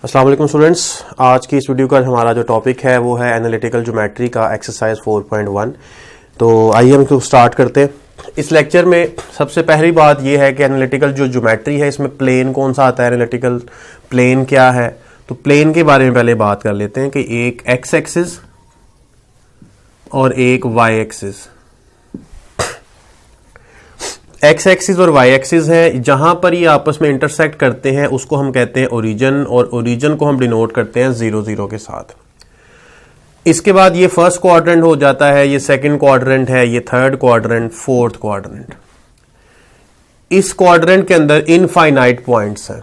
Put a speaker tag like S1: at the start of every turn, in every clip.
S1: अस्सलाम वालेकुम स्टूडेंट्स, आज की इस वीडियो का हमारा जो टॉपिक है वो है एनालिटिकल ज्योमेट्री का एक्सरसाइज 4.1। तो आइए हम इसको स्टार्ट करते हैं। इस लेक्चर में सबसे पहली बात ये है कि एनालिटिकल जो ज्योमेट्री है इसमें प्लेन कौन सा आता है, एनालिटिकल प्लेन क्या है। तो प्लेन के बारे में पहले बात कर लेते हैं कि एक एक्स एक्सिस और एक वाई एक्सिस। एक्स एक्सिस और वाई एक्सिस है, जहां पर ये आपस में इंटरसेक्ट करते हैं उसको हम कहते हैं ओरिजिन, और ओरिजिन को हम डिनोट करते हैं 0 0 के साथ। इसके बाद ये फर्स्ट क्वाड्रेंट हो जाता है, ये सेकंड क्वाड्रेंट है, ये थर्ड क्वाड्रेंट, फोर्थ क्वाड्रेंट। इस क्वाड्रेंट के अंदर इनफाइनाइट पॉइंट्स हैं।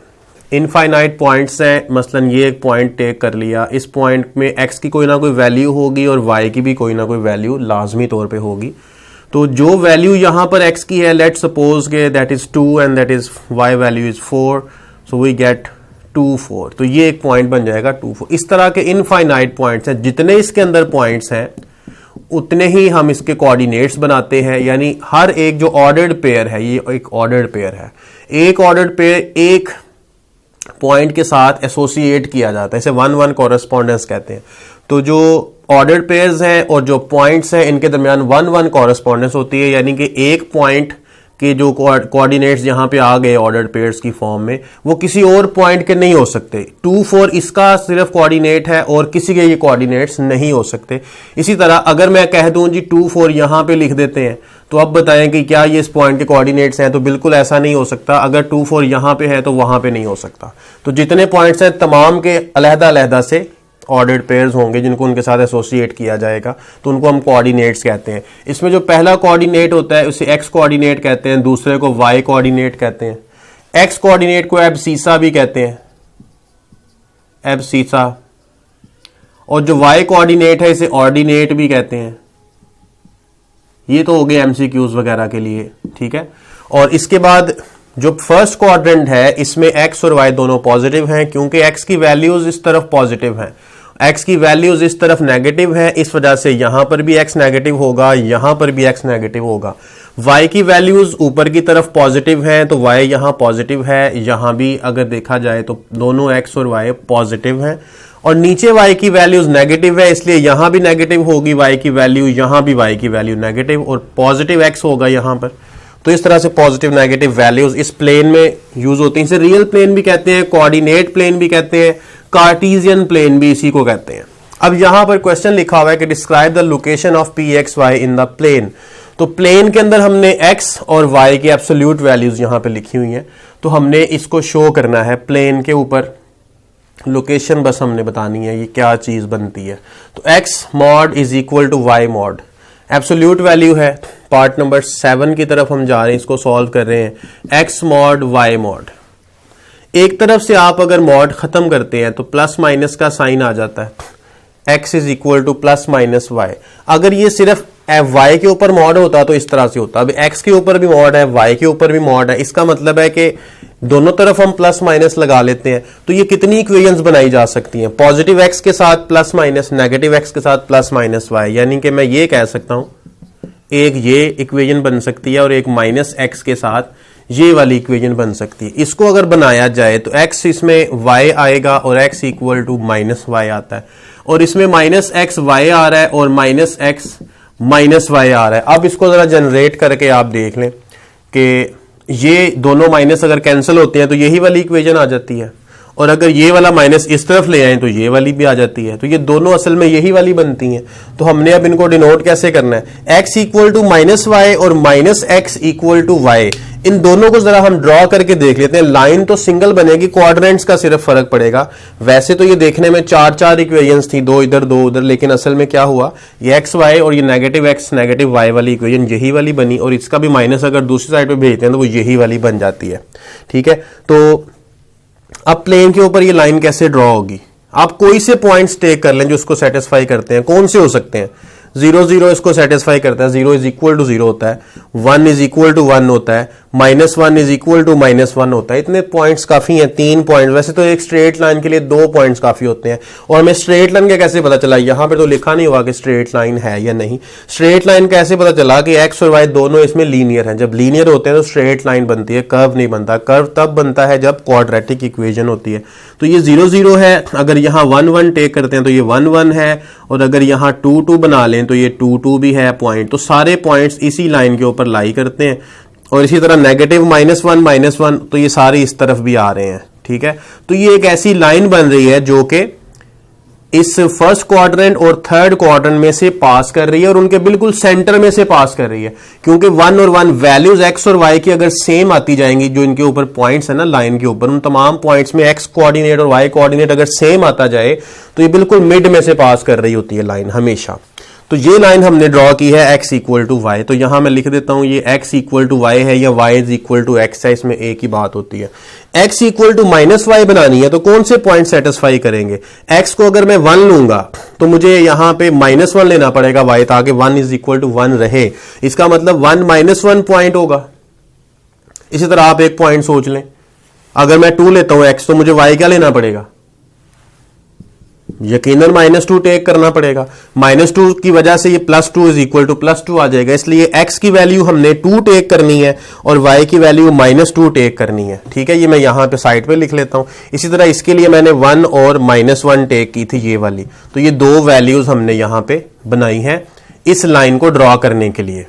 S1: इनफाइनाइट पॉइंट्स हैं, मसलन ये एक पॉइंट टेक कर लिया, इस पॉइंट में एक्स की कोई ना कोई वैल्यू होगी और वाई की भी कोई ना कोई वैल्यू लाजमी तौर पे होगी। तो जो वैल्यू यहां पर x की है, लेट सपोज के that is 2 and that is y value is 4, so we get 2 4। तो ये एक पॉइंट बन जाएगा 2 4। इस तरह के इनफाइनाइट पॉइंट्स हैं, जितने इसके अंदर पॉइंट्स हैं उतने ही हम इसके कोऑर्डिनेट्स बनाते हैं। यानी हर एक जो ऑर्डर्ड पेयर है, ये एक ऑर्डर्ड पेयर है, एक ऑर्डर्ड पेयर एक पॉइंट के साथ एसोसिएट किया जाता है, इसे 1-1 कॉरेस्पॉन्डेंस कहते हैं। तो जो ऑर्डर्ड पेयर्स हैं और जो पॉइंट्स हैं इनके दरमियान 1-1 कॉरेस्पॉन्डेंस होती है, यानी कि एक पॉइंट के जो कोऑर्डिनेट्स यहां पे आ गए ऑर्डर्ड पेयर्स की फॉर्म में, वो किसी और पॉइंट के नहीं हो सकते। 2 4 इसका सिर्फ कोऑर्डिनेट है और किसी के ये कोऑर्डिनेट्स नहीं हो सकते। इसी तरह अगर मैं कह दूं जी 2 4 यहां पे लिख देते हैं, तो अब बताएं कि क्या ये इस पॉइंट के कोऑर्डिनेट्स हैं? तो बिल्कुल ऐसा नहीं हो सकता। अगर 2 4 यहां पे है तो वहां पे नहीं हो सकता। तो जितने पॉइंट्स हैं तमाम के अलग-अलग से ऑर्डर्ड पेयर्स होंगे जिनको उनके साथ एसोसिएट किया जाएगा, तो उनको हम कोऑर्डिनेट्स कहते हैं। इसमें जो पहला कोऑर्डिनेट होता है उसे एक्स कोऑर्डिनेट कहते हैं, दूसरे को वाई कोऑर्डिनेट कहते हैं। एक्स कोऑर्डिनेट को एब्सीसा भी कहते हैं, एब्सीसा। और जो वाई कोऑर्डिनेट है इसे ऑर्डिनेट भी कहते हैं। ये तो हो गए एमसीक्यूज वगैरह के लिए, ठीक है। और इसके बाद जो फर्स्ट क्वाड्रेंट है इसमें एक्स और वाई दोनों पॉजिटिव हैं, क्योंकि एक्स की वैल्यूज इस तरफ पॉजिटिव हैं, एक्स की वैल्यूज इस तरफ नेगेटिव है, इस वजह से यहां पर भी एक्स नेगेटिव होगा, यहां पर भी एक्स नेगेटिव होगा। वाई की वैल्यूज ऊपर की तरफ पॉजिटिव हैं, तो वाई यहां पॉजिटिव है, यहां भी अगर देखा जाए तो दोनों एक्स और वाई पॉजिटिव हैं। और नीचे वाई की वैल्यूज नेगेटिव है, इसलिए यहां भी नेगेटिव होगी वाई की वैल्यू, यहां भी वाई की वैल्यू नेगेटिव, और पॉजिटिव एक्स होगा यहां पर। तो इस तरह से पॉजिटिव नेगेटिव वैल्यूज इस प्लेन में यूज होती हैं। इसे रियल प्लेन भी कहते हैं, कोऑर्डिनेट प्लेन भी कहते हैं, कार्टेशियन प्लेन भी इसी को कहते हैं। अब यहां पर क्वेश्चन लिखा हुआ है कि describe the location of P X Y in the plane. तो प्लेन के अंदर हमने एक्स और वाई की एब्सोल्यूट वैल्यूज यहां पे लिखी हुई हैं, तो हमने इसको शो करना है प्लेन के ऊपर। लोकेशन बस हमने बतानी है, ये क्या चीज बनती है। तो X mod is equal to Y mod, absolute value है। पार्ट नंबर 7 की तरफ हम जा रहे हैं, इसको सॉल्व कर रहे हैं। एक्स मॉड वाई मॉड, एक तरफ से आप अगर मॉड खत्म करते हैं तो प्लस माइनस का साइन आ जाता है, X is equal to plus minus Y. अगर ये सिर्फ वाई के ऊपर मॉड होता तो इस तरह से होता। अब एक्स के ऊपर भी मॉड है, वाई के ऊपर भी मॉड है, इसका मतलब है कि दोनों तरफ हम प्लस माइनस लगा लेते हैं। तो ये कितनी इक्वेशंस बनाई जा सकती हैं? पॉजिटिव एक्स के साथ प्लस माइनस, नेगेटिव एक्स के साथ प्लस माइनस वाई। यानी कि मैं ये कह सकता हूं एक ये इक्वेशन बन सकती है और एक माइनस एक्स के साथ ये वाली इक्वेशन बन सकती है। इसको अगर बनाया जाए तो एक्स इसमें वाई आएगा और X equal to minus Y आता है, और इसमें माइनस एक्स वाई आ रहा है और माइनस एक्स माइनस वाई आ रहा है। अब इसको जरा जनरेट करके आप देख लें कि ये दोनों माइनस अगर कैंसिल होते हैं तो यही वाली इक्वेशन आ जाती है, और अगर ये वाला माइनस इस तरफ ले आए तो ये वाली भी आ जाती है। तो ये दोनों असल में यही वाली बनती हैं। तो हमने अब इनको डिनोट कैसे करना है? X equal to minus Y और minus X equal to Y, इन दोनों को जरा हम ड्रॉ करके देख लेते हैं। लाइन तो सिंगल बनेगी, क्वाड्रेंट्स का सिर्फ फर्क पड़ेगा। वैसे तो ये देखने में 4-4 इक्वेशंस थी, 2 इधर 2 उधर, लेकिन असल में क्या हुआ, ये एक्स वाई और ये नेगेटिव एक्स नेगेटिव वाई वाली इक्वेशन यही वाली बनी, और इसका भी माइनस अगर दूसरी साइड पे भेजते हैं तो वो यही वाली बन जाती है, ठीक है। तो अब प्लेन के ऊपर ये लाइन कैसे ड्रॉ होगी? आप कोई से पॉइंट्स टेक कर लें जो उसको सेटिस्फाई करते हैं। कौन से हो सकते हैं? 0 0 इसको सेटिस्फाई करता है, 0 इज इक्वल टू 0 होता है, 1 इज इक्वल टू 1 होता है, -1 इज इक्वल टू -1 होता है। इतने पॉइंट्स काफी हैं, 3 पॉइंट। वैसे तो एक स्ट्रेट लाइन के लिए 2 पॉइंट्स काफी होते हैं। और हमें स्ट्रेट लाइन का कैसे पता चला, यहां पे तो लिखा नहीं हुआ कि स्ट्रेट लाइन है या नहीं। स्ट्रेट लाइन कैसे पता चला कि एक्स और वाई दोनों इसमें लीनियर हैं। जब लीनियर होते हैं तो स्ट्रेट लाइन बनती है, कर्व नहीं बनता। कर्व तब बनता है जब क्वाड्रेटिक इक्वेशन होती है। तो ये 0 0 है, अगर यहां 1 1 टेक करते हैं तो ये 1 1 है, और अगर यहां 2 2 बना लें तो ये 2 2 भी है पॉइंट। तो सारे पॉइंट्स इसी लाइन के ऊपर लाई करते हैं। और इसी तरह नेगेटिव -1 तो ये सारे इस तरफ भी आ रहे हैं, ठीक है। तो ये एक ऐसी लाइन बन रही है जो कि इस फर्स्ट क्वाड्रेंट और थर्ड क्वाड्रेंट में से पास कर रही है, और उनके बिल्कुल सेंटर में से पास कर रही है। क्योंकि 1 और 1 वैल्यूज एक्स और वाई की अगर सेम आती जाएंगी, जो इनके ऊपर पॉइंट्स है ना लाइन के ऊपर, उन तमाम पॉइंट्स में एक्स कोऑर्डिनेट और वाई कोऑर्डिनेट अगर सेम आता जाए तो ये बिल्कुल मिड में से पास कर रही होती है लाइन हमेशा। तो ये लाइन हमने ड्रॉ की है x इक्वल टू वाई। तो यहां मैं लिख देता हूं ये x इक्वल टू वाई है या y is equal to x है, इसमें एक ही बात होती है। x इक्वल टू -y बनानी है तो कौन से पॉइंट सेटिस्फाई करेंगे। x को अगर मैं 1 लूंगा तो मुझे यहां पे -1 लेना पड़ेगा y, ताकि 1 इज इक्वल टू 1 रहे। इसका मतलब 1 -1 पॉइंट होगा। इसी तरह आप एक पॉइंट सोच लें, अगर मैं 2 लेता हूं x तो मुझे y क्या लेना पड़ेगा, यकीनन -2 टेक करना पड़ेगा। -2 की वजह से ये +2 इज इक्वल टू +2 आ जाएगा। इसलिए x की वैल्यू हमने 2 टेक करनी है और y की वैल्यू -2 टेक करनी है, ठीक है। ये मैं यहां पे साइड पे लिख लेता हूं। इसी तरह इसके लिए मैंने 1 और -1 टेक की थी, ये वाली। तो ये 2 वैल्यूज हमने यहां पे बनाई है इस लाइन को ड्रॉ करने के लिए,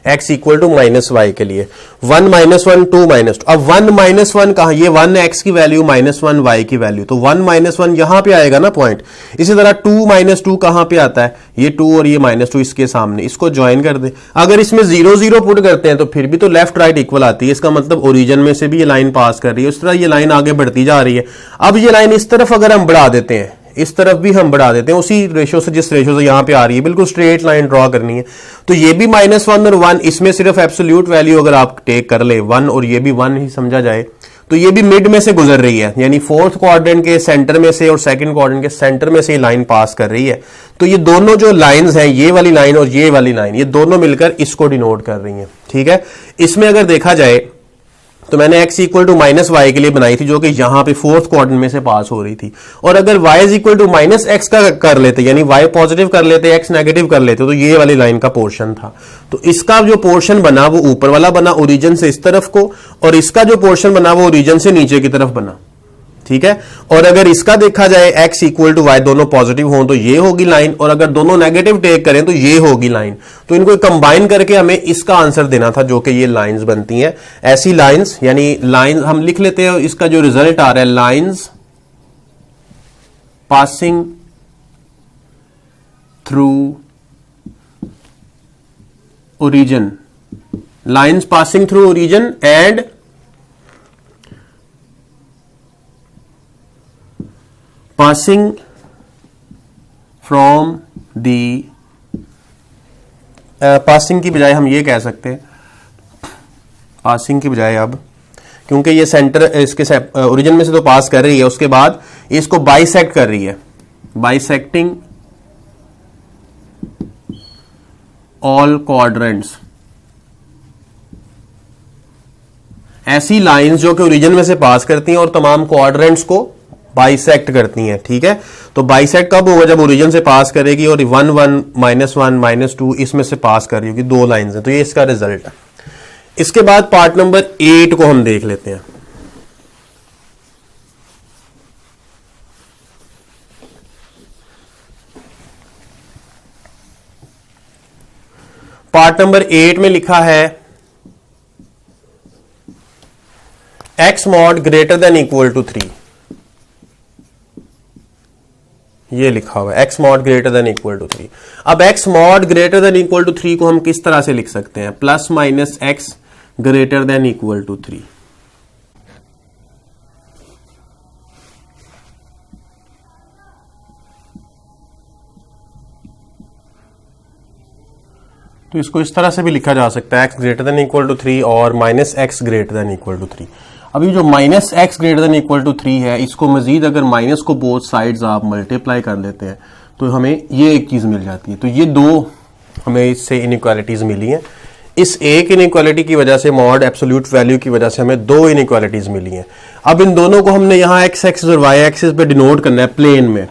S1: x इक्वल टू -y के लिए। 1 -1 2 -2। अब 1 -1 कहां, ये 1 x की वैल्यू -1 y की वैल्यू, तो 1 -1 यहां पे आएगा ना पॉइंट। इसी तरह 2 -2 कहां पे आता है, ये 2 और ये -2 इसके सामने, इसको ज्वाइन कर दे। अगर इसमें 0 0 पुट करते हैं तो फिर भी तो लेफ्ट राइट इक्वल आती है। इसका मतलब ओरिजिन में से भी ये लाइन पास कर रही है। उस तरह ये लाइन आगे बढ़ती जा रही है। अब ये लाइन इस तरफ अगर हम बढ़ा देते हैं, इस तरफ भी हम बढ़ा देते हैं उसी रेशो से, जिस रेशो से यहां पे आ रही है, बिल्कुल स्ट्रेट लाइन ड्रॉ करनी है। तो ये भी -1 और 1, इसमें सिर्फ एब्सोल्यूट वैल्यू अगर आप टेक कर ले 1 और ये भी 1 ही समझा जाए, तो ये भी मिड में से गुजर रही है, यानी फोर्थ क्वाड्रेंट के सेंटर में से और सेकंड क्वाड्रेंट के सेंटर में से लाइन पास कर रही है। तो ये दोनों जो लाइंस हैं, ये वाली लाइन और ये वाली लाइन, ये दोनों मिलकर इसको डिनोट कर रही हैं, ठीक है। इसमें अगर देखा जाए तो मैंने x इक्वल टू -y के लिए बनाई थी, जो कि यहां पे फोर्थ क्वाड्रेंट में से पास हो रही थी। और अगर y is equal to -x का कर लेते, यानी y पॉजिटिव कर लेते, x नेगेटिव कर लेते, तो ये वाली लाइन का पोर्शन था। तो इसका जो पोर्शन बना वो ऊपर वाला बना ओरिजिन से इस तरफ को, और इसका जो पोर्शन बना वो ओरिजिन से नीचे की तरफ बना, ठीक है। और अगर इसका देखा जाए x इक्वल टू वाई, दोनों पॉजिटिव हों तो ये होगी लाइन, और अगर दोनों नेगेटिव टेक करें तो ये होगी लाइन। तो इनको कंबाइन करके हमें इसका आंसर देना था, जो कि ये लाइंस बनती हैं। ऐसी लाइंस, यानी लाइन हम लिख लेते हैं, इसका जो रिजल्ट आ रहा है, lines passing through origin, lines passing through origin and passing from the passing की बजाय हम ये कह सकते हैं, पासिंग की बजाय अब, क्योंकि ये सेंटर इसके ओरिजिन में से तो पास कर रही है, उसके बाद इसको बाइसेक्ट कर रही है, बाइसेक्टिंग ऑल क्वाड्रेंट्स। ऐसी लाइंस जो कि ओरिजिन में से पास करती हैं और तमाम क्वाड्रेंट्स को बाइसेक्ट करती हैं, ठीक है। तो बाइसेक्ट कब होगा, जब ओरिजिन से पास करेगी और 1 1 -1 -2 इसमें से पास कर रही होगी, 2 लाइंस हैं। तो ये इसका रिजल्ट है। इसके बाद पार्ट नंबर 8 को हम देख लेते हैं। पार्ट नंबर 8 में लिखा है x mod greater than equal to 3, ये लिखा हुआ है x mod greater than equal to 3। अब x mod greater than equal to 3 को हम किस तरह से लिख सकते हैं, ±x greater than equal to 3। तो इसको इस तरह से भी लिखा जा सकता है, x greater than equal to 3 और -x greater than equal to 3। अभी जो -x greater than equal to 3 है, इसको मजीद अगर माइनस को बोथ साइड्स आप मल्टीप्लाई कर लेते हैं तो हमें ये एक चीज मिल जाती है। तो ये दो हमें इससे इनइक्वालिटीज मिली हैं। इस एक इनइक्वालिटी की वजह से, मॉड एब्सोल्यूट वैल्यू की वजह से, हमें दो इनइक्वालिटीज मिली हैं। अब इन दोनों को हमने यहां एक्स एक्सिस और वाई एक्सिस पे डिनोट करना है प्लेन में।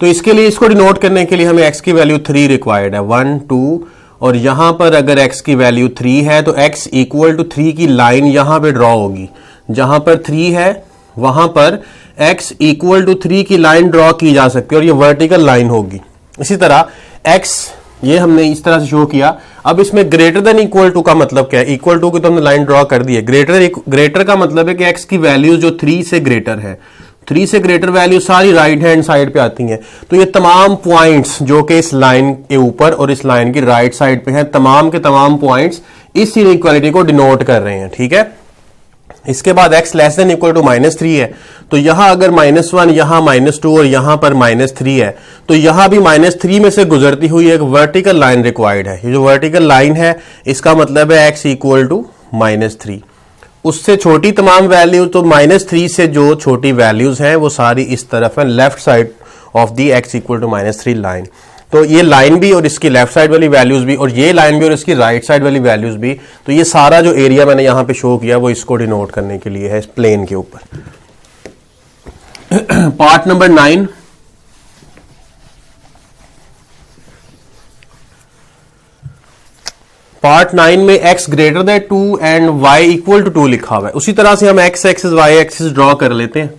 S1: तो इसके लिए, इसको डिनोट करने के लिए हमें x की वैल्यू 3 रिक्वायर्ड है, 1 2, और यहां पर अगर x की वैल्यू 3 है तो x इक्वल टू 3 की लाइन यहां पे ड्रॉ होगी। जहां पर 3 है वहां पर x इक्वल टू 3 की लाइन ड्रॉ की जा सकती है और ये वर्टिकल लाइन होगी। इसी तरह x, ये हमने इस तरह से शो किया। अब इसमें ग्रेटर देन इक्वल टू का मतलब क्या है? इक्वल टू की तो हमने लाइन ड्रॉ कर दी है। ग्रेटर का मतलब है कि x की वैल्यू जो 3 से ग्रेटर है, 3 से ग्रेटर वैल्यू सारी राइट हैंड साइड पे आती हैं। तो ये तमाम पॉइंट्स जो कि इस लाइन के ऊपर और इस लाइन की राइट साइड पे हैं, तमाम के तमाम पॉइंट्स इस इनइक्वालिटी को डिनोट कर रहे हैं। ठीक है, इसके बाद x less than equal to -3 है, तो यहां अगर -1, यहां -2 और यहां पर -3 है, तो यहां भी -3 में से गुजरती हुई एक वर्टिकल लाइन रिक्वायर्ड है। ये जो वर्टिकल लाइन है इसका मतलब है x इक्वल टू -3। उससे छोटी तमाम वैल्यू, तो -3 से जो छोटी वैल्यूज हैं वो सारी इस तरफ है, left side of the x equal to -3 line. तो ये लाइन भी और इसकी लेफ्ट साइड वाली वैल्यूज भी, और ये लाइन भी और इसकी राइट साइड वाली वैल्यूज भी, तो ये सारा जो एरिया मैंने यहां पे शो किया वो इसको डिनोट करने के लिए है, इस प्लेन के ऊपर। पार्ट नंबर 9, पार्ट 9 में x greater than 2 and y equal to 2 लिखा हुआ है। उसी तरह से हम x axis y axis draw कर लेते हैं।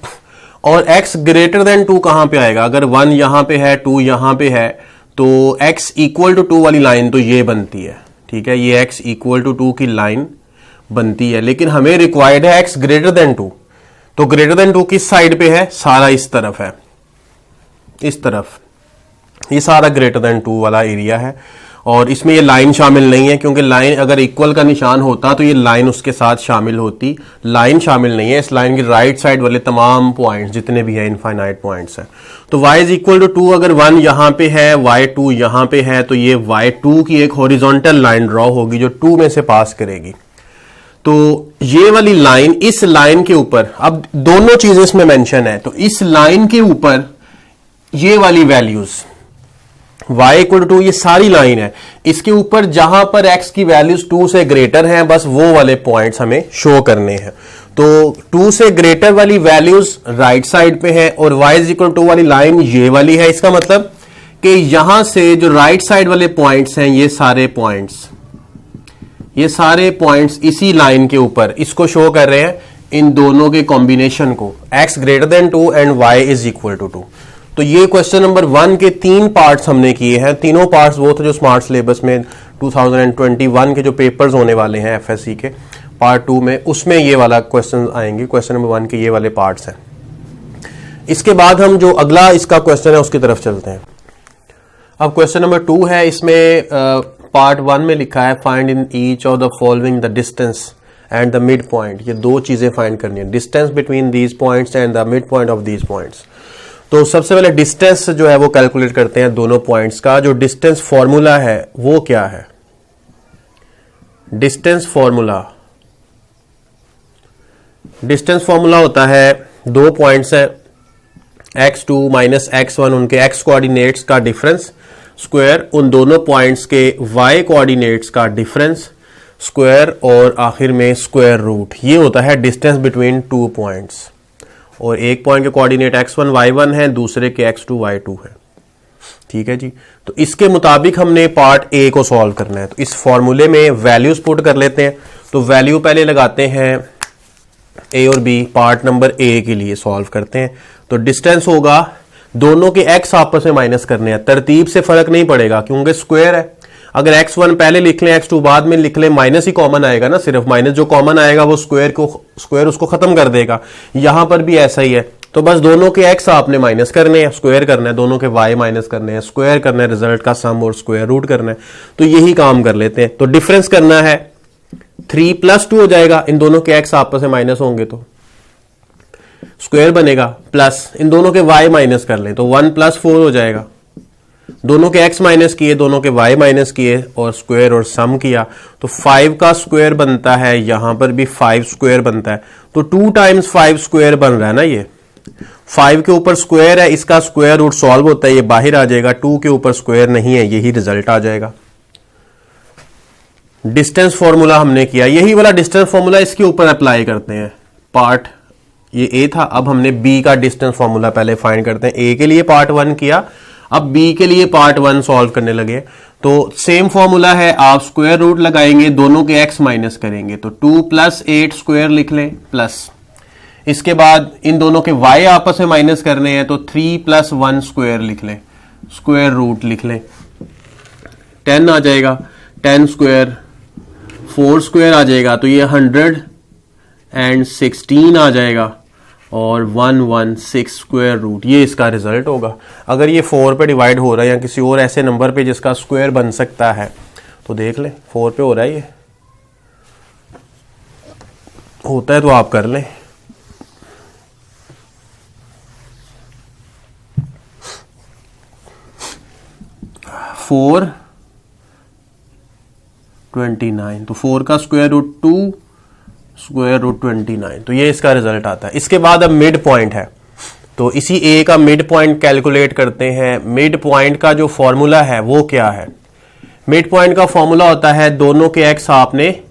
S1: और x ग्रेटर देन 2 कहां पे आएगा? अगर 1 यहां पे है, 2 यहां पे है, तो x इक्वल टू 2 वाली लाइन तो ये बनती है। ठीक है, ये x इक्वल टू 2 की लाइन बनती है, लेकिन हमें रिक्वायर्ड है x ग्रेटर देन 2। तो ग्रेटर देन 2 किस साइड पे है? सारा इस तरफ है, इस तरफ। ये सारा ग्रेटर देन 2 वाला एरिया है, और इसमें ये लाइन शामिल नहीं है, क्योंकि लाइन अगर इक्वल का निशान होता तो ये लाइन उसके साथ शामिल होती। लाइन शामिल नहीं है। इस लाइन की राइट साइड वाले तमाम पॉइंट्स जितने भी है, इनफाइनाइट पॉइंट्स हैं। तो y इज इक्वल टू 2, अगर 1 यहां पे है, y2 यहां पे है, तो ये y2 की एक हॉरिजॉन्टल लाइन ड्रॉ होगी जो 2 में से पास करेगी। तो ये वाली लाइन, इस लाइन के ऊपर, अब दोनों चीजें इसमें मेंशन है, तो इस लाइन के ऊपर ये वाली वैल्यूज y इक्वल टू 2, ये सारी लाइन है, इसके ऊपर जहां पर x की वैल्यूज 2 से ग्रेटर हैं, बस वो वाले पॉइंट्स हमें शो करने हैं। तो 2 से ग्रेटर वाली वैल्यूज राइट साइड पे है, और y इज इक्वल टू वाली लाइन ये वाली है। इसका मतलब कि यहां से जो राइट साइड वाले पॉइंट्स हैं, ये सारे पॉइंट्स इसी लाइन के ऊपर इसको शो कर रहे हैं, इन दोनों के कॉम्बिनेशन को, x greater than 2 and y is equal to 2। तो ये क्वेश्चन नंबर 1 के 3 पार्ट्स हमने किए हैं। तीनों पार्ट्स वो थे जो स्मार्ट सिलेबस में 2021 के जो पेपर्स होने वाले हैं एफएससी के पार्ट 2 में, उसमें ये वाला क्वेश्चन आएंगे। क्वेश्चन नंबर 1 के ये वाले पार्ट्स हैं। इसके बाद हम जो अगला इसका क्वेश्चन है उसकी तरफ चलते हैं। अब क्वेश्चन नंबर 2 है, इसमें पार्ट 1 में लिखा है find in each of the following the distance and the mid point. ये दो चीजें फाइंड करनी है, distance between these points and the mid point of these points. तो सबसे पहले डिस्टेंस जो है वो कैलकुलेट करते हैं दोनों पॉइंट्स का। जो डिस्टेंस फॉर्मूला है वो क्या है? डिस्टेंस फॉर्मूला होता है, दो पॉइंट्स है x2 माइनस x1, उनके x कोऑर्डिनेट्स का डिफरेंस स्क्वायर, उन दोनों पॉइंट्स के y कोऑर्डिनेट्स का डिफरेंस स्क्वायर, और आखिर में स्क्वायर रूट। ये होता है डिस्टेंस बिटवीन टू पॉइंट्स। और एक पॉइंट के कोऑर्डिनेट x1 y1 है, दूसरे के x2 y2 है। ठीक है जी, तो इसके मुताबिक हमने पार्ट ए को सॉल्व करना है। तो इस फॉर्मूले में वैल्यूज पुट कर लेते हैं। तो वैल्यू पहले लगाते हैं ए और बी, पार्ट नंबर ए के लिए सॉल्व करते हैं। तो डिस्टेंस होगा, दोनों के x आपस में माइनस करने हैं, तरतीब से फर्क नहीं पड़ेगा क्योंकि स्क्वायर है। अगर x1 पहले लिख लें, x2 बाद में लिख लें, माइनस ही कॉमन आएगा ना, सिर्फ माइनस जो कॉमन आएगा वो स्क्वायर उसको खत्म कर देगा। यहां पर भी ऐसा ही है। तो बस दोनों के x आपने माइनस करने हैं, स्क्वायर करना है, दोनों के y माइनस करने हैं, स्क्वायर करना है, रिजल्ट का सम और स्क्वायर रूट करना है। तो यही काम कर लेते हैं। तो डिफरेंस करना है, 3 + 2 हो जाएगा, इन दोनों के x आपस में माइनस होंगे तो स्क्वायर बनेगा, प्लस इन दोनों के y माइनस कर लें तो 1 + 4 हो जाएगा। दोनों के x माइनस किए, दोनों के y माइनस किए और स्क्वायर और सम किया, तो 5 का स्क्वायर बनता है, यहां पर भी 5 स्क्वायर बनता है। तो 2 टाइम्स 5 स्क्वायर बन रहा है ना ये। 5 के ऊपर स्क्वायर है, इसका स्क्वायर रूट सॉल्व होता है, ये बाहर आ जाएगा। 2 के ऊपर स्क्वायर नहीं है, यही रिजल्ट आ जाएगा। डिस्टेंस फॉर्मूला हमने किया, यही वाला डिस्टेंस फॉर्मूला इसके ऊपर अप्लाई करते हैं। पार्ट ये ए था, अब हमने बी का डिस्टेंस फॉर्मूला पहले फाइंड करते हैं। ए के लिए पार्ट 1 किया, अब बी के लिए पार्ट 1 सॉल्व करने लगे। तो सेम फॉर्मूला है, आप स्क्वायर रूट लगाएंगे, दोनों के एक्स माइनस करेंगे, तो 2 + 8 स्क्वायर लिख लें प्लस, इसके बाद इन दोनों के y आपस में माइनस करने हैं, तो 3 + 1 स्क्वायर लिख लें, स्क्वायर रूट लिख लें, 10 आ जाएगा, 10 स्क्वायर, 4 स्क्वायर आ जाएगा, तो ये 116 आ जाएगा, और 116 स्क्वायर रूट, ये इसका रिजल्ट होगा। अगर ये 4 पे डिवाइड हो रहा है या किसी और ऐसे नंबर पे जिसका स्क्वायर बन सकता है तो देख लें, 4 पे हो रहा है, ये होता है तो आप कर लें। फोर 29, तो 4 का स्क्वायर रूट 2 स्क्वायर रूट 29, तो ये इसका रिजल्ट आता है। इसके बाद अब मिड पॉइंट है, तो इसी ए का मिड पॉइंट कैलकुलेट करते हैं। मिड पॉइंट का जो फॉर्मूला है वो क्या है? मिड पॉइंट का फॉर्मूला होता है दोनों के एक्स आपने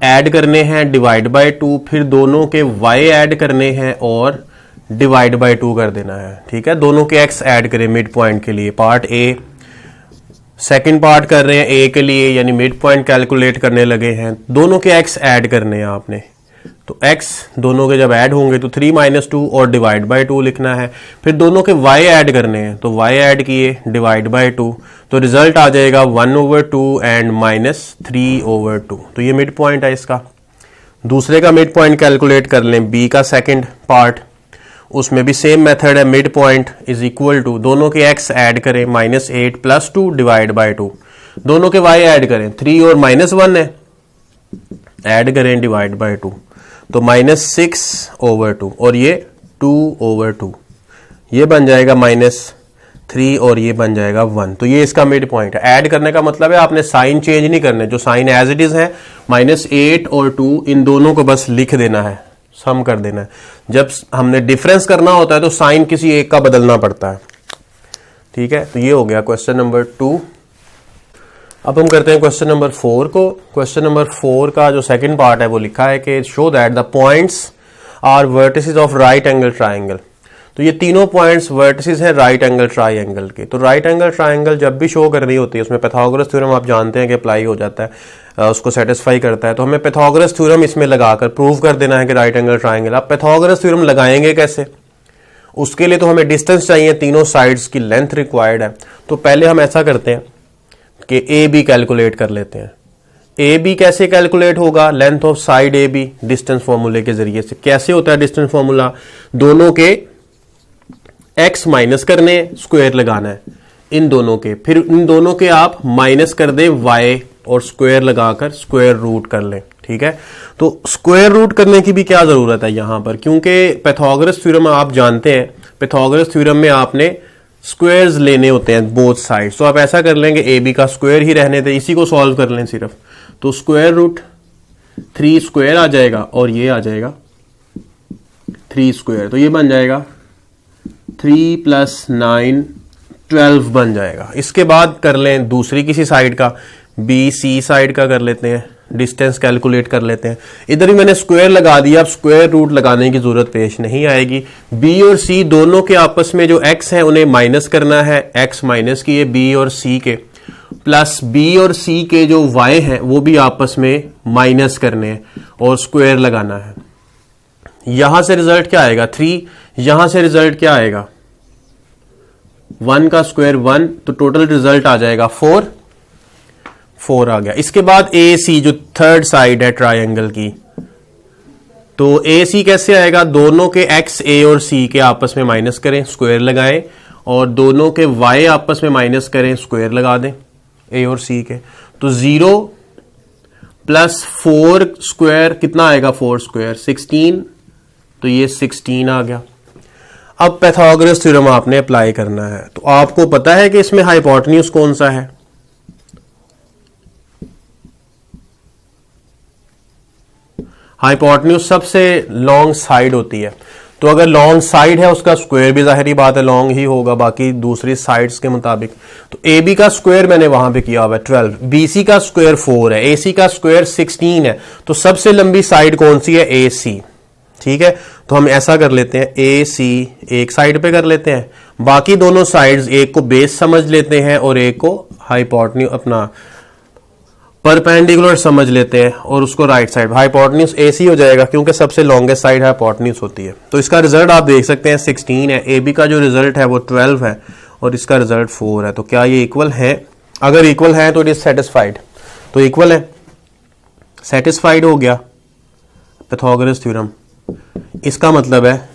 S1: ऐड करने हैं डिवाइड बाय 2, फिर दोनों के वाई ऐड करने हैं और डिवाइड बाय 2 कर देना है। ठीक है, दोनों के एक्स ऐड करें मिड पॉइंट के लिए, पार्ट ए। सेकंड पार्ट कर रहे हैं ए के लिए, यानी मिड पॉइंट कैलकुलेट करने लगे हैं, दोनों के एक्स ऐड करने हैं आपने। तो एक्स दोनों के जब ऐड होंगे तो 3 - 2 और डिवाइड बाय 2 लिखना है। फिर दोनों के y ऐड करने हैं, तो y ऐड किए डिवाइड बाय 2, तो रिजल्ट आ जाएगा 1/2 एंड -3/2। तो ये मिड पॉइंट है इसका। दूसरे का मिड पॉइंट कैलकुलेट कर लें, बी का सेकंड पार्ट, उसमें भी सेम मेथड है। Mid point is equal to दोनों के x ऐड करें, -8 + 2 डिवाइड बाय 2, दोनों के y ऐड करें, 3 और -1 है, ऐड करें डिवाइड बाय 2, तो -6/2 और ये 2/2, ये बन जाएगा -3 और ये बन जाएगा 1। तो ये इसका मिड पॉइंट है। ऐड करने का मतलब है आपने साइन चेंज नहीं करने, जो साइन एज इट इज है -8 और 2 इन दोनों को बस लिख देना है, सम कर देना है। जब हमने डिफरेंस करना होता है तो साइन किसी एक का बदलना पड़ता है। ठीक है, तो ये हो गया क्वेश्चन नंबर 2। अब हम करते हैं क्वेश्चन नंबर 4 को। क्वेश्चन नंबर 4 का जो सेकंड पार्ट है वो लिखा है कि show that the points are vertices of right angle triangle. तो ये तीनों पॉइंट्स वर्टिसेस हैं राइट एंगल ट्राइंगल के। तो राइट एंगल ट्राइंगल जब भी शो करनी होती है उसमें पाइथागोरस थ्योरम आप जानते हैं कि अप्लाई हो जाता है, उसको सेटिस्फाई करता है। तो हमें पाइथागोरस थ्योरम इसमें लगाकर प्रूव कर देना है कि राइट एंगल ट्राइंगल। आप पाइथागोरस थ्योरम लगाएंगे कैसे? उसके लिए तो हमें डिस्टेंस चाहिए, तीनों साइड्स की लेंथ रिक्वायर्ड है। तो पहले हम ऐसा करते हैं कि ए बी कैलकुलेट कर लेते हैं। ए बी कैसे कैलकुलेट होगा? Length of side A B distance फॉर्मूले के जरिए से। कैसे होता है डिस्टेंस फॉर्मूला? दोनों के एक्स माइनस करने, स्क्वायर लगाना है इन दोनों के, फिर इन दोनों के आप माइनस कर दें वाई और स्क्वायर लगाकर स्क्वायर रूट कर लें। ठीक है, तो स्क्वायर रूट करने की भी क्या जरूरत है यहां पर, क्योंकि पाइथागोरस थ्योरम आप जानते हैं, पाइथागोरस थ्योरम में आपने स्क्वायर्स लेने होते हैं बोथ साइड्स। तो आप ऐसा कर लेंगे ए बी का स्क्वायर ही रहने दें, इसी को सॉल्व कर लें सिर्फ। तो स्क्वायर रूट 3 स्क्वायर आ जाएगा और ये आ जाएगा 3 स्क्वायर, तो ये बन जाएगा 3 + 9 12 बन जाएगा। इसके बाद कर लें दूसरी किसी साइड का, बी सी साइड का कर लेते हैं, डिस्टेंस कैलकुलेट कर लेते हैं। इधर ही मैंने स्क्वायर लगा दिया, अब स्क्वायर रूट लगाने की जरूरत पेश नहीं आएगी। बी और सी दोनों के आपस में जो एक्स है उन्हें माइनस करना है, एक्स माइनस किए बी और सी के, प्लस बी और सी के जो वाई हैं वो भी आपस में माइनस करने हैं और स्क्वायर लगाना है। यहां से रिजल्ट क्या आएगा? 3। यहां से रिजल्ट क्या आएगा? 1 का स्क्वायर 1, तो टोटल रिजल्ट आ जाएगा 4 आ गया। इसके बाद ए सी जो थर्ड साइड है ट्रायंगल की, तो ए सी कैसे आएगा? दोनों के एक्स ए और सी के आपस में माइनस करें, स्क्वायर लगाएं, और दोनों के वाई आपस में माइनस करें, स्क्वायर लगा दें ए और सी के। तो 0 + 4 स्क्वायर कितना आएगा? 4 स्क्वायर 16, तो ये 16 आ गया। अब पाइथागोरस थ्योरम आपने अप्लाई करना है। तो आपको पता है कि इसमें हाइपोटेन्यूज कौन सा है? हाइपोटेन्यूज सबसे लॉन्ग साइड होती है। तो अगर लॉन्ग साइड है उसका स्क्वायर भी जाहिर बात है लॉन्ग ही होगा बाकी दूसरी साइड्स के मुताबिक। तो ए बी का स्क्वायर मैंने वहां पे किया हुआ है 12, बी सी का स्क्वायर 4 है, ए सी का स्क्वायर 16 है। तो सबसे लंबी साइड कौन सी है? ए सी। ठीक है, तो हम ऐसा कर लेते हैं, ए सी एक साइड पे कर लेते हैं, बाकी दोनों साइड्स एक को बेस समझ लेते हैं और एक को हाइपोटेन्यूज अपना परपेंडिकुलर समझ लेते हैं और उसको राइट साइड हाइपोटेन्यूज एसी हो जाएगा क्योंकि सबसे लॉन्गेस्ट साइड हाइपोटेन्यूज होती है। तो इसका रिजल्ट आप देख सकते हैं 16 है, ए बी का जो रिजल्ट है वो 12 है और इसका रिजल्ट 4 है। तो क्या ये इक्वल है? अगर इक्वल है तो इट इज सेटिस्फाइड, तो इक्वल है, सेटिस्फाइड हो गया पाइथागोरस थ्योरम। इसका मतलब है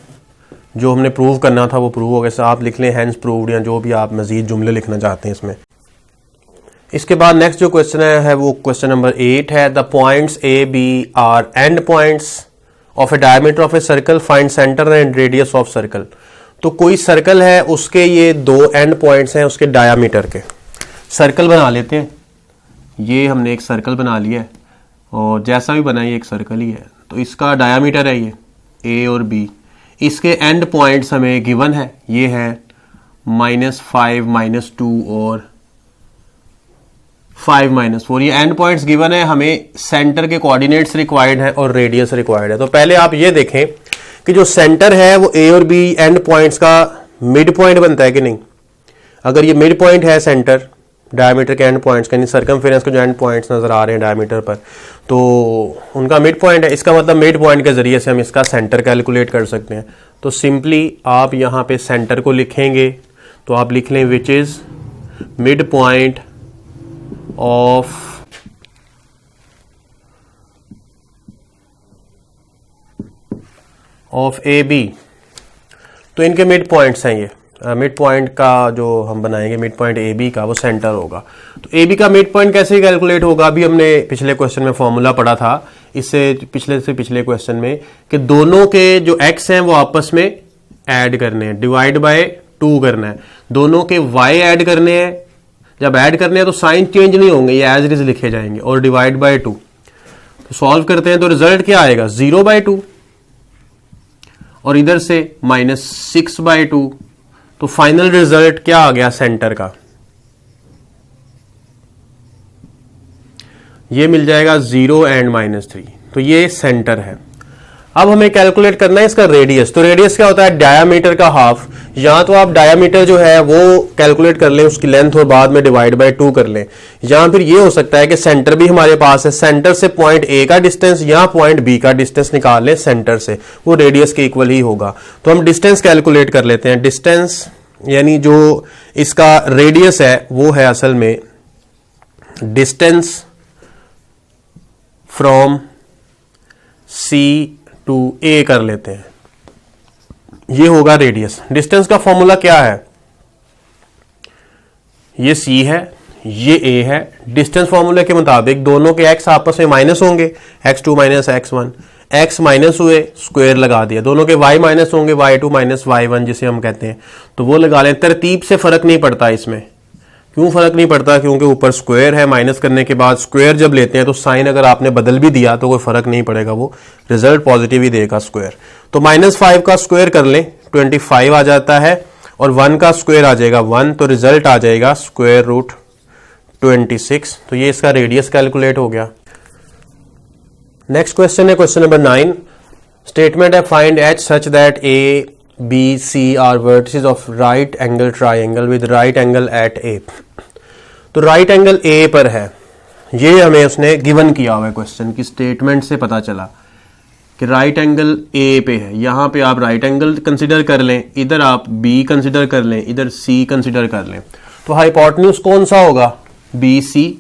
S1: जो हमने प्रूव करना था वो प्रूव हो गया। आप लिख लें हैंस प्रूव्ड या जो भी आप मजीद जुमले लिखना चाहते हैं इसमें। इसके बाद नेक्स्ट जो क्वेश्चन है वो क्वेश्चन नंबर 8 है। The points A B are end points of a diameter of a circle, find centre and radius of circle. तो कोई सर्कल है उसके ये दो एंड पॉइंट्स हैं उसके डायमीटर के। सर्कल बना लेते हैं, ये हमने एक सर्कल बना लिया है और जैसा भी बना ये एक सर्कल ही है। तो इसका डायमीटर है ये ए और बी, इसके एंड पॉइंट्स हमें गिवन है, ये है -5 -2 और 5 -4। ये एंड पॉइंट्स गिवन है, हमें सेंटर के कोऑर्डिनेट्स रिक्वायर्ड है और रेडियस रिक्वायर्ड है। तो पहले आप ये देखें कि जो सेंटर है वो ए और बी एंड पॉइंट्स का मिड पॉइंट बनता है कि नहीं। अगर ये मिड पॉइंट है सेंटर डायमीटर के एंड पॉइंट्स का, सर्कमफेरेंस के जो एंड पॉइंट्स नजर आ रहे हैं डायमीटर पर, तो उनका मिड पॉइंट है। इसका मतलब मिड पॉइंट के जरिए से हम इसका सेंटर कैलकुलेट कर सकते हैं। तो सिंपली आप यहां पे सेंटर को लिखेंगे तो आप लिख लें which is mid point of A B. तो इनके मिड पॉइंट्स हैं, ये मिड पॉइंट का जो हम बनाएंगे मिड पॉइंट ए बी का वो सेंटर होगा। तो ए बी का मिड पॉइंट कैसे कैलकुलेट होगा? अभी हमने पिछले क्वेश्चन में फॉर्मूला पढ़ा था, इससे पिछले क्वेश्चन में, कि दोनों के जो एक्स हैं वो आपस में ऐड करने हैं, डिवाइड बाय 2 करना है, दोनों के वाई ऐड करने हैं। जब ऐड करने हैं तो साइन चेंज नहीं होंगे, ये एज इट इज लिखे जाएंगे, और डिवाइड बाय 2। तो सॉल्व करते हैं तो रिजल्ट क्या आएगा? 0/2 और इधर से -6/2। तो फाइनल रिजल्ट क्या आ गया सेंटर का? ये मिल जाएगा 0 एंड -3। तो ये सेंटर है। अब हमें कैलकुलेट करना है इसका रेडियस। तो रेडियस क्या होता है? डायामीटर का हाफ। या तो आप डायामीटर जो है वो कैलकुलेट कर लें, उसकी लेंथ, और बाद में डिवाइड बाय 2 कर लें। या फिर ये हो सकता है कि सेंटर भी हमारे पास है, सेंटर से पॉइंट ए का डिस्टेंस या पॉइंट बी का डिस्टेंस निकाल लें सेंटर से, वो रेडियस के इक्वल ही होगा। तो हम डिस्टेंस कैलकुलेट कर लेते हैं। डिस्टेंस यानी जो इसका रेडियस है वो है असल में डिस्टेंस फ्रॉम सी टू ए कर लेते हैं, ये होगा रेडियस। डिस्टेंस का फॉर्मूला क्या है? ये सी है, ये ए है। डिस्टेंस फॉर्मूले के मुताबिक दोनों के एक्स आपस में माइनस होंगे, x2 - x1, एक्स माइनस हुए, स्क्वायर लगा दिया। दोनों के y माइनस होंगे, y2 - y1 जिसे हम कहते हैं, तो वो लगा लें। तरतीब से फर्क नहीं पड़ता इसमें। क्यों फर्क नहीं पड़ता? क्योंकि ऊपर स्क्वायर है, माइनस करने के बाद स्क्वायर जब लेते हैं तो साइन अगर आपने बदल भी दिया तो कोई फर्क नहीं पड़ेगा, वो रिजल्ट पॉजिटिव ही देगा स्क्वायर। तो -5 का स्क्वायर कर लें, 25 आ जाता है, और 1 का स्क्वायर आ जाएगा 1, तो रिजल्ट आ जाएगा √26। तो ये इसका रेडियस कैलकुलेट हो गया। नेक्स्ट क्वेश्चन है क्वेश्चन नंबर 9। स्टेटमेंट है find H such that A B C are vertices of right angle triangle with right angle at A. तो राइट एंगल ए पर है, ये हमें उसने गिवन किया हुआ है क्वेश्चन की स्टेटमेंट से पता चला कि राइट एंगल ए पे है। यहां पे आप राइट एंगल कंसिडर कर लें, इधर आप बी कंसिडर कर लें, इधर सी कंसिडर कर लें। तो हाइपोटेन्यूज कौन सा होगा? बी सी,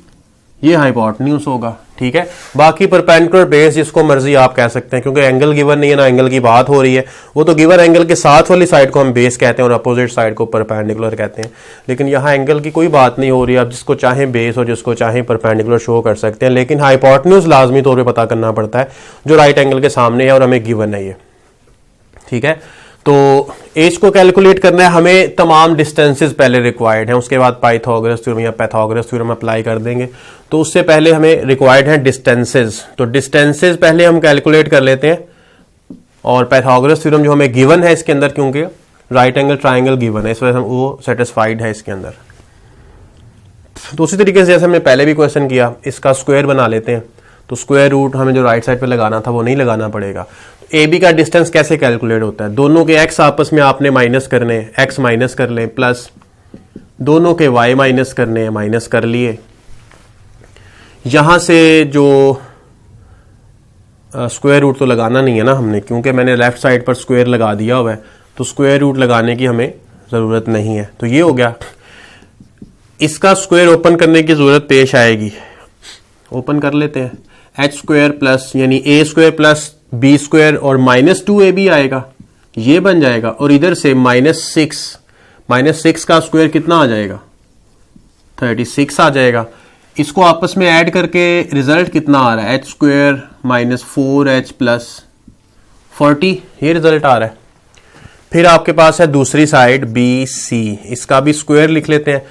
S1: ये हाइपोटेन्यूज होगा। ठीक है, बाकी परपेंडिकुलर बेस जिसको मर्जी आप कह सकते हैं, क्योंकि एंगल गिवन नहीं है ना एंगल की बात हो रही है। वो तो गिवन एंगल के साथ वाली साइड को हम बेस कहते हैं और अपोजिट साइड को परपेंडिकुलर कहते हैं, लेकिन यहाँ एंगल की कोई बात नहीं हो रही है। आप जिसको चाहे बेस और जिसको चाहे परपेंडिकुलर शो कर सकते हैं, लेकिन हाइपोटेन्यूज लाजमी तौर पर पता करना पड़ता है जो राइट एंगल के सामने है और हमें गिवन है ये। ठीक है, तो एच को कैलकुलेट करना है हमें, तमाम डिस्टेंसेस पहले रिक्वायर्ड हैं, उसके बाद पाइथागोरस थ्योरम या पाइथागोरस थ्योरम अप्लाई कर देंगे। तो उससे पहले हमें रिक्वायर्ड हैं डिस्टेंसेस। तो डिस्टेंसेस पहले हम कैलकुलेट कर लेते हैं। और पाइथागोरस थ्योरम जो हमें गिवन है इसके अंदर, क्योंकि राइट एंगल ट्राइंगल गिवन है, इस वजह से वो सेटिस्फाइड है इसके अंदर। तो उसी तरीके से जैसे हमने पहले भी क्वेश्चन किया, इसका स्क्वायर बना लेते हैं, तो स्क्वायर रूट हमें जो राइट साइड पे लगाना था वो नहीं लगाना पड़ेगा। ए बी का डिस्टेंस कैसे कैलकुलेट होता है, दोनों के एक्स आपस में आपने माइनस करने, एक्स माइनस कर लें, प्लस दोनों के वाई माइनस करने, माइनस कर लिए। यहां से जो स्क्वायर रूट तो लगाना नहीं है ना हमने, क्योंकि मैंने लेफ्ट साइड पर स्क्वायर लगा दिया हुआ है, तो स्क्वायर रूट लगाने की हमें ज़रूरत नहीं है। तो ये हो गया। इसका स्क्वायर ओपन करने की ज़रूरत पेश आएगी, ओपन कर लेते हैं। एच स्क्वायर प्लस यानी ए स्क्वायर प्लस बी स्क्वायर और -2ab आएगा, ये बन जाएगा। और इधर से -6 का स्क्वायर कितना आ जाएगा, 36 आ जाएगा। इसको आपस में ऐड करके रिजल्ट कितना आ रहा है, एच स्क्वायर -4h प्लस 40, ये रिजल्ट आ रहा है। फिर आपके पास है दूसरी साइड बी सी, इसका भी स्क्वायर लिख लेते हैं।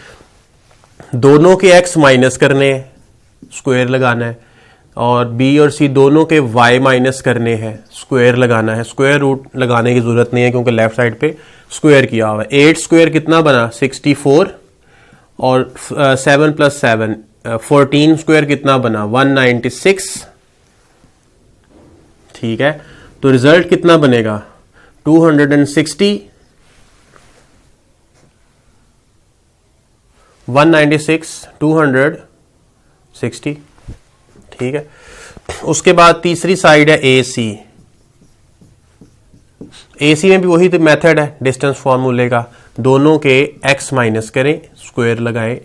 S1: दोनों के एक्स माइनस करने, स्क्वायर लगाना है, और बी और सी दोनों के वाई माइनस करने हैं, स्क्वायर लगाना है। स्क्वायर रूट लगाने की जरूरत नहीं है क्योंकि लेफ्ट साइड पे स्क्वायर किया हुआ है। 8 स्क्वायर कितना बना, 64, और 7 + 7 14 स्क्वायर कितना बना, 196। ठीक है, तो रिजल्ट कितना बनेगा, 260, 196, 260। ठीक है, उसके बाद तीसरी साइड है ए सी। ए सी में भी वही मेथड है डिस्टेंस फॉर्मूले का, दोनों के एक्स माइनस करें, स्क्वायर लगाएं,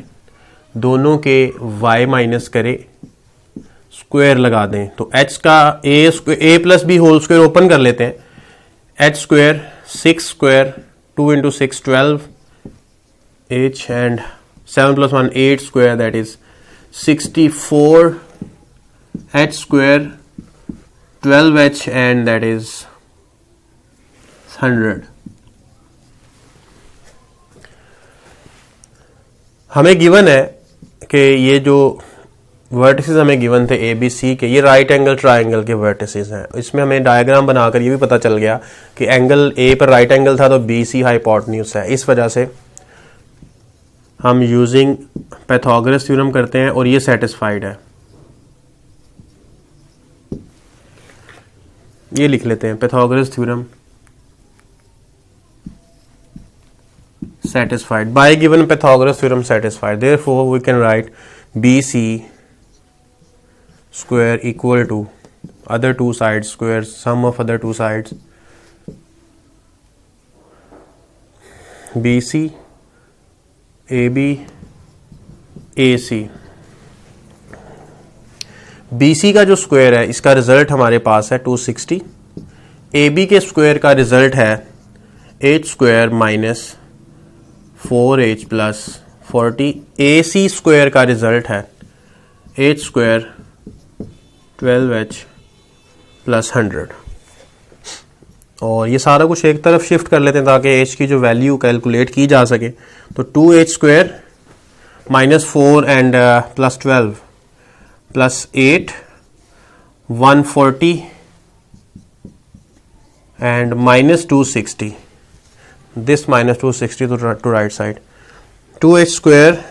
S1: दोनों के वाई माइनस करें, स्क्वायर लगा दें। तो एच का A plus B whole square open कर लेते हैं। H square 6 square 2 × 6 12 h and 7 + 1 8 square, that is 64 h square 12h and that is 100। हमें गिवन है कि ये जो वर्टिसेस हमें गिवन थे ए बी सी के, ये राइट एंगल ट्राइंगल के वर्टिसेस हैं। इसमें हमें डायग्राम बनाकर ये भी पता चल गया कि एंगल ए पर राइट एंगल था तो बी सी हाइपोटेन्यूज है। इस वजह से हम यूजिंग पाइथागोरस थ्योरम करते हैं और ये सेटिस्फाइड है। ये लिख लेते हैं, Pythagoras theorem satisfied by given Pythagoras theorem satisfied, therefore we can write BC square equal to other two sides square sum of other two sides, BC AB AC। BC का जो स्क्वायर है इसका result हमारे पास है 260, AB के square का result है h square minus 4h plus 40, AC square का रिजल्ट है h स्क्वायर 12h प्लस 100। और ये सारा कुछ एक तरफ शिफ्ट कर लेते हैं ताकि h की जो वैल्यू कैलकुलेट की जा सके। तो 2h square minus 4 and plus 12 plus 8 140 and minus 260, this minus 260 to right side, 2h square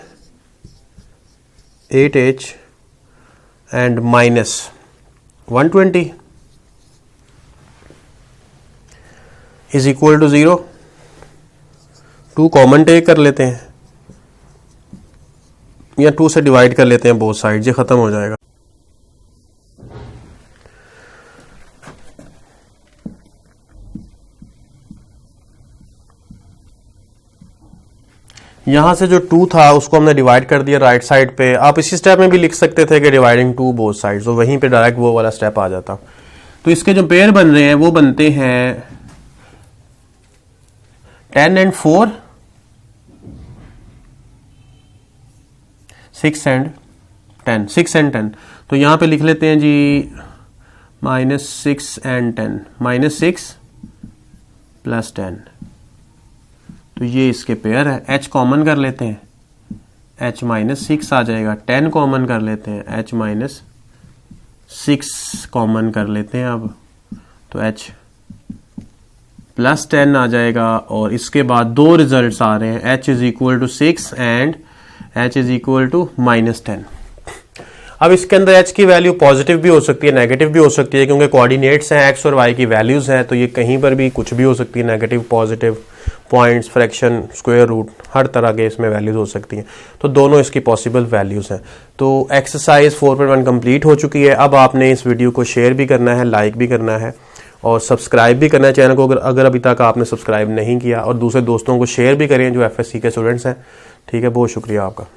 S1: 8h and minus 120 is equal to 0। 2 common take कर लेते हैं या 2 से डिवाइड कर लेते हैं बोथ साइड, ये खत्म हो जाएगा। यहां से जो 2 था उसको हमने डिवाइड कर दिया राइट साइड पे। आप इसी स्टेप में भी लिख सकते थे कि डिवाइडिंग 2 बोथ साइड, तो वहीं पे डायरेक्ट वो वाला स्टेप आ जाता। तो इसके जो पेयर बन रहे हैं वो बनते हैं 10 and 4, 6 and 10, 6 and 10। तो यहां पे लिख लेते हैं जी -6 and 10, -6 प्लस 10। तो ये इसके पेयर है। h कॉमन कर लेते हैं, h -6 आ जाएगा। 10 कॉमन कर लेते हैं, h -6 कॉमन कर लेते हैं अब, तो h +10 आ जाएगा, और इसके बाद दो रिजल्ट्स आ रहे हैं, h = 6 एंड h = -10। अब इसके अंदर h की वैल्यू पॉजिटिव भी हो सकती है, नेगेटिव भी हो सकती है, क्योंकि कोऑर्डिनेट्स हैं, x और y की वैल्यूज हैं, तो ये कहीं पर भी कुछ भी हो सकती है, negative, positive, points, fraction, square root, हर तरह के इसमें वैल्यूज हो सकती हैं। तो दोनों इसकी पॉसिबल वैल्यूज हैं। तो एक्सरसाइज 4.1 कंप्लीट हो चुकी है। अब आपने इस वीडियो को शेयर भी करना है, लाइक भी करना है, और सब्सक्राइब भी करना है चैनल को, अगर अभी तक आपने सब्सक्राइब नहीं किया, और दूसरे दोस्तों को शेयर भी करें जो FSC के स्टूडेंट्स हैं। ठीक है, बहुत शुक्रिया आपका।